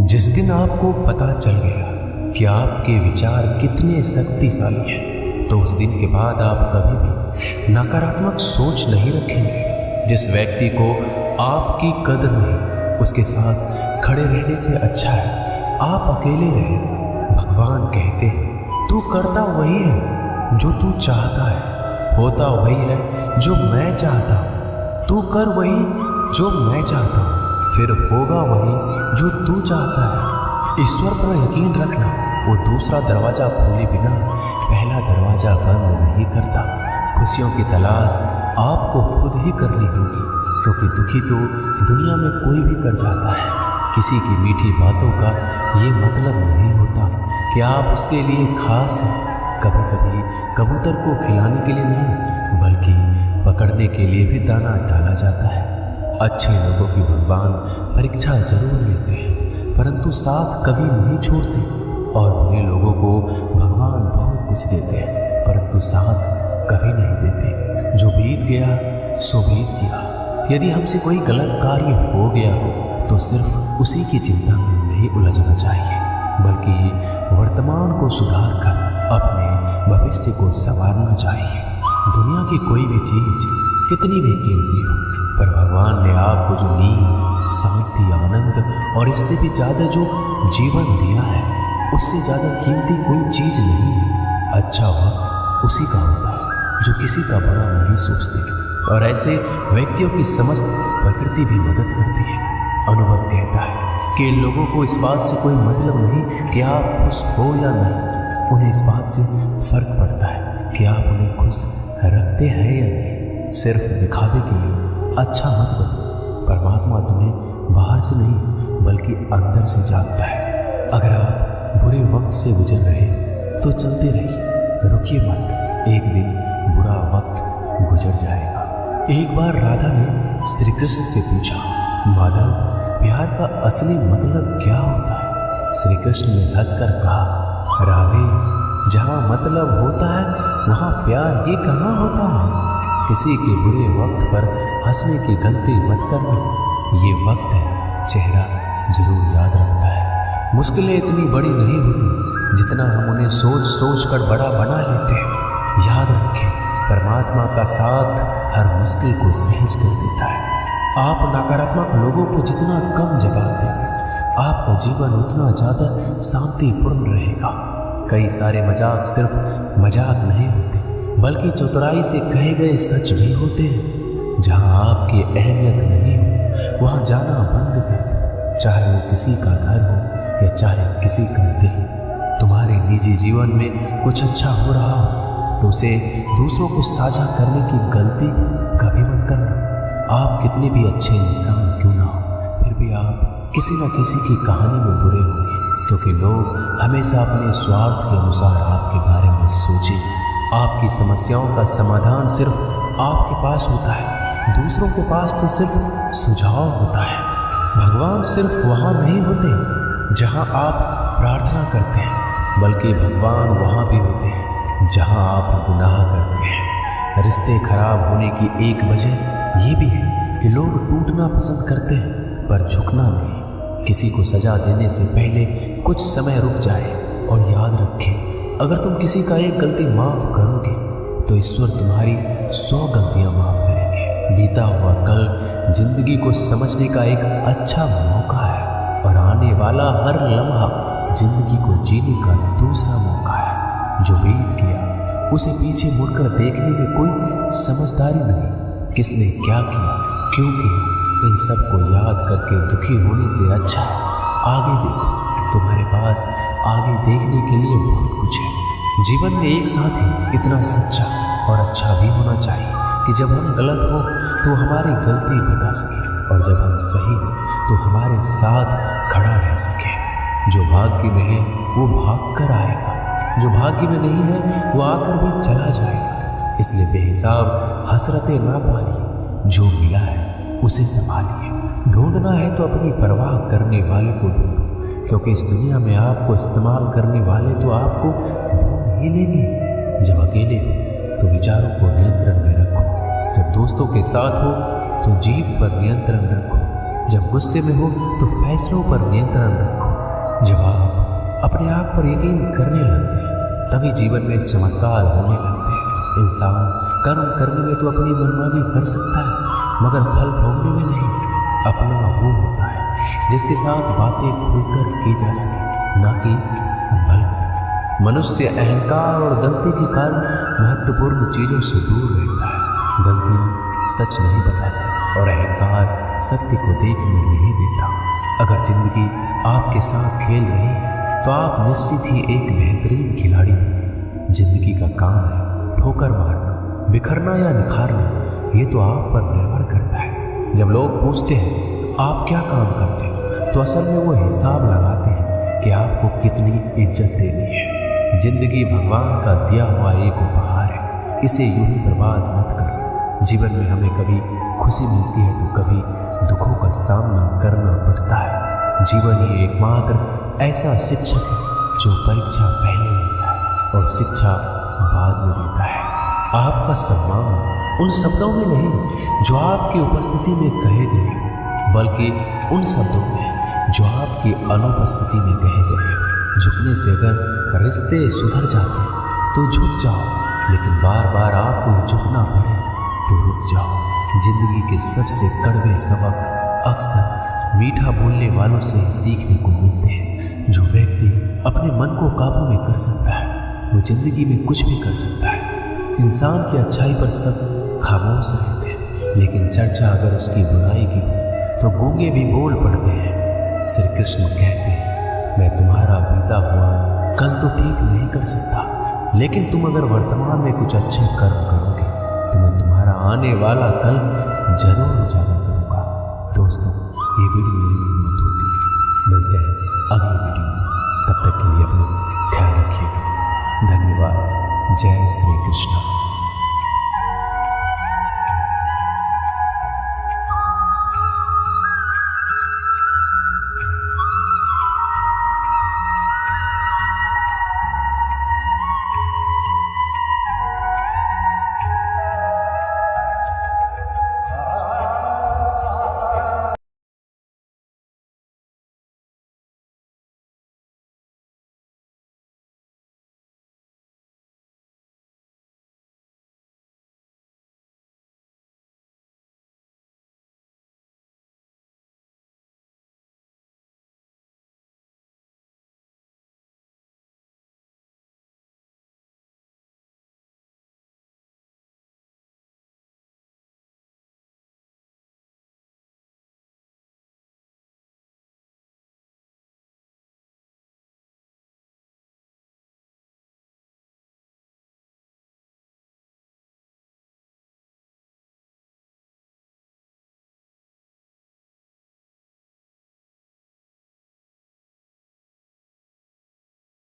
जिस दिन आपको पता चल गया कि आपके विचार कितने शक्तिशाली हैं, तो उस दिन के बाद आप कभी भी नकारात्मक सोच नहीं रखेंगे। जिस व्यक्ति को आपकी कदर नहीं, उसके साथ खड़े रहने से अच्छा है आप अकेले रहें। भगवान कहते हैं, तू करता वही है जो तू चाहता है, होता वही है जो मैं चाहता हूँ। तू कर वही जो मैं चाहता हूँ, फिर होगा वही जो तू चाहता है। ईश्वर पर यकीन रखना, वो दूसरा दरवाज़ा खोले बिना पहला दरवाज़ा बंद नहीं करता। खुशियों की तलाश आपको खुद ही करनी होगी, क्योंकि दुखी तो दुनिया में कोई भी कर जाता है। किसी की मीठी बातों का ये मतलब नहीं होता कि आप उसके लिए खास हैं। कभी कभी कबूतर को खिलाने के लिए नहीं, बल्कि पकड़ने के लिए भी दाना डाला जाता है। अच्छे लोगों की भगवान परीक्षा जरूर लेते हैं, परंतु साथ कभी नहीं छोड़ते। और बुरे लोगों को भगवान बहुत कुछ देते हैं, परंतु साथ कभी नहीं देते। जो बीत गया सो बीत गया। यदि हमसे कोई गलत कार्य हो गया हो तो सिर्फ उसी की चिंता में नहीं उलझना चाहिए, बल्कि वर्तमान को सुधार कर अपने भविष्य को संवारना चाहिए। दुनिया की कोई भी चीज़ कितनी भी कीमती हो, पर भगवान ने आपको जो नींद, शांति, आनंद और इससे भी ज़्यादा जो जीवन दिया है, उससे ज़्यादा कीमती कोई चीज़ नहीं है। अच्छा वक्त उसी का होता है जो किसी का बुरा नहीं सोचते, और ऐसे व्यक्तियों की समस्त प्रकृति भी मदद करती है। अनुभव कहता है कि इन लोगों को इस बात से कोई मतलब नहीं कि आप खुश हो या नहीं, उन्हें इस बात से फर्क पड़ता है कि आप उन्हें खुश रखते हैं या नहीं। सिर्फ दिखावे के लिए अच्छा मत बनो। परमात्मा तुम्हें बाहर से नहीं बल्कि अंदर से जानता है। अगर आप बुरे वक्त से गुजर रहे तो चलते रहिए, रुकिए मत। एक दिन बुरा वक्त गुजर जाएगा। एक बार राधा ने श्री कृष्ण से पूछा, माधव, प्यार का असली मतलब क्या होता है? श्री कृष्ण ने हंसकर कहा, राधे, जहाँ मतलब होता है वहाँ प्यार ही कहाँ होता है। किसी के बुरे वक्त पर हंसने की गलती मत करना। ये वक्त है, चेहरा जरूर याद रखता है। मुश्किलें इतनी बड़ी नहीं होती जितना हम उन्हें सोच सोच कर बड़ा बना लेते हैं। याद रखें, परमात्मा का साथ हर मुश्किल को सहज कर देता है। आप नकारात्मक लोगों को जितना कम जवाब देंगे, आपका जीवन उतना ज़्यादा शांतिपूर्ण रहेगा। कई सारे मजाक सिर्फ मजाक नहीं होते, बल्कि चतुराई से कहे गए सच भी होते हैं। जहाँ आपकी अहमियत नहीं हो, वहाँ जाना बंद कर दो। चाहे वो किसी का घर हो या चाहे किसी का दिल। तुम्हारे निजी जीवन में कुछ अच्छा हो रहा हो तो उसे दूसरों को साझा करने की गलती कभी मत करना। आप कितने भी अच्छे इंसान क्यों ना हो, फिर भी आप किसी न किसी की कहानी में बुरे होंगे, क्योंकि लोग हमेशा अपने स्वार्थ के अनुसार आपके बारे में सोचेंगे। आपकी समस्याओं का समाधान सिर्फ आपके पास होता है, दूसरों के पास तो सिर्फ सुझाव होता है। भगवान सिर्फ वहाँ नहीं होते जहाँ आप प्रार्थना करते हैं, बल्कि भगवान वहाँ भी होते हैं जहाँ आप गुनाह करते हैं। रिश्ते खराब होने की एक वजह ये भी है कि लोग टूटना पसंद करते हैं पर झुकना नहीं। किसी को सजा देने से पहले कुछ समय रुक जाए और याद रखें, अगर तुम किसी का एक गलती माफ़ करोगे तो ईश्वर तुम्हारी 100 गलतियाँ माफ़ करेंगे। बीता हुआ कल जिंदगी को समझने का एक अच्छा मौका है, और आने वाला हर लम्हा जिंदगी को जीने का दूसरा मौका है। जो बीत गया उसे पीछे मुड़कर देखने में कोई समझदारी नहीं। किसने क्या किया, क्यों किया, इन सब को याद करके दुखी होने से अच्छा है आगे देखो। तुम्हारे पास आगे देखने के लिए बहुत कुछ है। जीवन में एक साथ ही इतना सच्चा और अच्छा भी होना चाहिए कि जब हम गलत हो तो हमारी गलती बता सके, और जब हम सही हो तो हमारे साथ खड़ा रह सके। जो भाग्य में है वो भाग कर आएगा, जो भाग्य में नहीं है वो आकर भी चला जाएगा। इसलिए बेहिसाब हसरतें ना पालिए, जो मिला है उसे संभालिए। ढूंढना है तो अपनी परवाह करने वाले को ढूंढो, क्योंकि इस दुनिया में आपको इस्तेमाल करने वाले तो आपको ढूंढ ही लेंगे। जब अकेले हो तो विचारों को नियंत्रण में रखो, जब दोस्तों के साथ हो तो जीभ पर नियंत्रण रखो, जब गुस्से में हो तो फैसलों पर नियंत्रण रखो। जब आप अपने आप पर यकीन करने लगते हैं तभी जीवन में चमत्कार होने लगते हैं। इंसान कर्म करने में तो अपनी मनमानी कर सकता है मगर फल भोगने में नहीं। अपना वो होता है जिसके साथ बातें खुलकर की जा सके, ना कि संभल कर। मनुष्य अहंकार और गलती के कारण महत्वपूर्ण चीजों से दूर रहता है। गलतियां सच नहीं बताती और अहंकार सत्य को देखने नहीं देता। अगर जिंदगी आपके साथ खेल रही है तो आप निश्चित ही एक बेहतरीन खिलाड़ी होंगे। जिंदगी का काम है ठोकर मारना, बिखरना या निखारना, ये तो आप पर निर्भर करता है। जब लोग पूछते हैं आप क्या काम करते हो तो असल में वो हिसाब लगाते हैं कि आपको कितनी इज्जत देनी है। जिंदगी भगवान का दिया हुआ एक उपहार है, इसे यूं ही बर्बाद मत करो। जीवन में हमें कभी खुशी मिलती है तो कभी दुखों का सामना करना पड़ता है। जीवन ही एकमात्र ऐसा शिक्षक है जो परीक्षा पहले लेता है और शिक्षा बाद में देता है। आपका सम्मान उन शब्दों में नहीं जो आपकी उपस्थिति में कहे गए, बल्कि उन शब्दों में जो आपकी अनुपस्थिति में कहे गए। झुकने से अगर रिश्ते सुधर जाते तो झुक जाओ, लेकिन बार बार आपको झुकना पड़े तो रुक जाओ। जिंदगी के सबसे कड़वे सबक अक्सर मीठा बोलने वालों से ही सीखने को मिलते हैं। जो व्यक्ति अपने मन को काबू में कर सकता है वो जिंदगी में कुछ भी कर सकता है। इंसान की अच्छाई पर सब खामोश रहते हैं, लेकिन चर्चा अगर उसकी बुराई की हो तो गूंगे भी बोल पड़ते हैं। श्री कृष्ण कहते हैं मैं तुम्हारा बीता हुआ कल तो ठीक नहीं कर सकता, लेकिन तुम अगर वर्तमान में कुछ अच्छे कर्म करोगे तो मैं तुम्हारा आने वाला कल जरूर उजागर करूँगा। दोस्तों, ये वीडियो यही समाप्त होती है। मिलते हैं अगली वीडियो में, तब तक के लिए अपना ख्याल रखिएगा। धन्यवाद। जय श्री कृष्ण।